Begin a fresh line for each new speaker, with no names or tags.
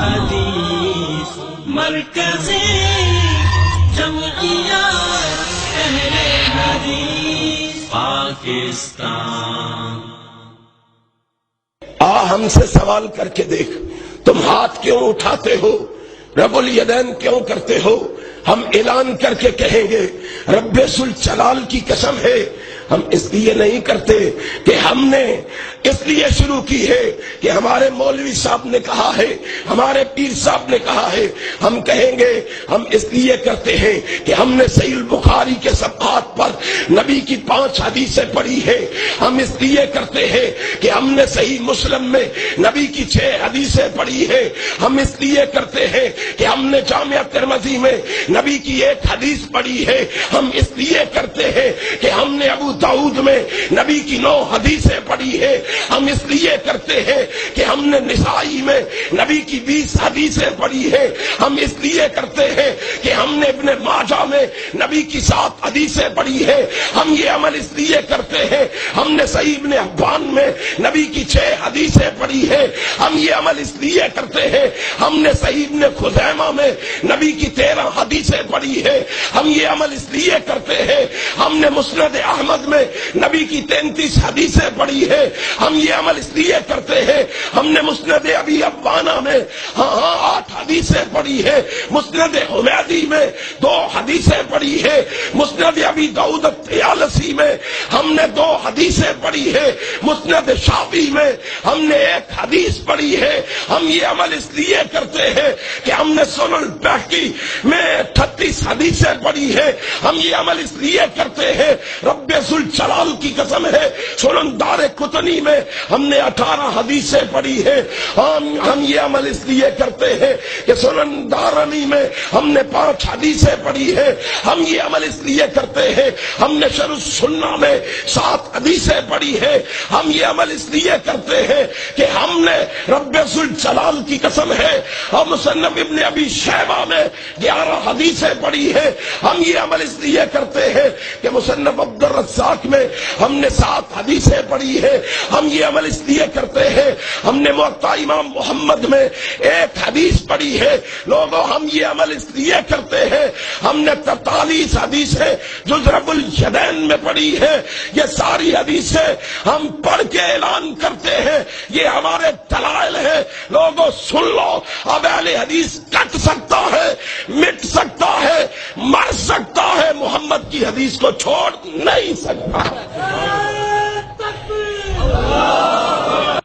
حدیث مرکزی جمعیت اہل حدیث پاکستان۔
ہم سے سوال کر کے دیکھ، تم ہاتھ کیوں اٹھاتے ہو، رب الیدین کیوں کرتے ہو؟ ہم اعلان کر کے کہیں گے رب ذوالجلال کی قسم ہے، ہم اس لیے نہیں کرتے کہ ہم نے اس لیے شروع کی ہے کہ ہمارے مولوی صاحب نے کہا ہے، ہمارے پیر صاحب نے کہا ہے۔ ہم کہیں گے ہم اس لیے کرتے ہیں کہ ہم نے صحیح البخاری کے صفحات پر نبی کی 5 حدیثیں پڑھی ہے۔ ہم اس لیے کرتے ہیں کہ ہم نے صحیح مسلم میں نبی کی 6 حدیثیں پڑھی ہے۔ ہم اس لیے کرتے ہیں کہ ہم نے جامعہ ترمذی میں نبی کی 1 حدیث پڑھی ہے۔ ہم اس لیے کرتے ہیں کہ ہم نے ابو داؤد میں نبی کی 9 حدیثیں پڑھی ہے۔ ہم اس لیے کرتے ہیں کہ ہم نے نسائی میں نبی کی 20 حدیثیں پڑھی ہے۔ ہم اس لیے کرتے ہیں کہ ہم نے ابن ماجہ میں نبی کی 7 حدیثیں پڑھی ہے۔ ہم یہ عمل اس لیے کرتے ہیں، ہم نے صحیح ابن حبان میں نبی کی 6 حدیثیں پڑھی ہے۔ ہم یہ عمل اس لیے کرتے ہیں، ہم نے صحیح ابن خزیمہ میں نبی کی 13 حدیثیں پڑھی ہے۔ ہم یہ عمل اس لیے کرتے ہیں، ہم نے مسند احمد میں نبی کی 33 حدیثیں پڑھی ہے۔ ہم یہ عمل اس لیے کرتے ہیں، ہم نے مسند ابی عوانہ میں 8 حدیثیں پڑھی ہے۔ مسند حمیدی میں 2 حدیثیں پڑھی ہے۔ مسند ابی داؤد الطیالسی میں ہم نے 2 حدیثیں پڑھی ہے۔ مسند شافعی میں ہم نے 1 حدیث پڑھی ہے۔ ہم یہ عمل اس لیے کرتے ہیں کہ ہم نے سنن بہقی میں 38 حدیثیں پڑھی ہے۔ ہم یہ عمل اس لیے کرتے ہیں، رب ذوالجلال کی قسم ہے، سنن دارقطنی میں ہم نے 18 حدیثیں پڑھی ہے۔ ہم یہ عمل اس لیے کرتے ہیں کہ سنن دارمی میں ہم نے 5 حدیثیں پڑھی ہے۔ ہم یہ عمل اس لیے کرتے ہیں، ہم نے شرح السنہ میں 7 حدیثیں پڑھی ہے۔ ہم یہ عمل اس لیے کرتے ہیں کہ ہم نے رب ذوالجلال کی قسم ہے اور مصنف ابن ابی شیبہ میں 11 حدیثیں پڑھی ہے۔ ہم یہ عمل اس لیے کرتے ہیں کہ مصنف عبد الرزاق میں ہم نے 7 حدیثیں پڑھی ہے۔ ہم یہ عمل اس لیے کرتے ہیں، ہم نے موطا امام محمد میں 1 حدیث پڑھی ہے۔ لوگوں ہم یہ عمل اس لیے کرتے ہیں، ہم نے 43 حدیثیں جز رب الیدین میں پڑھی ہے۔ یہ ساری حدیثیں ہم پڑھ کے اعلان کرتے ہیں، یہ ہمارے دلائل ہیں۔ لوگوں سن لو، اب اہل حدیث کٹ سکتا ہے، مٹ سکتا ہے، مر سکتا ہے، محمد کی حدیث کو چھوڑ نہیں سکتا۔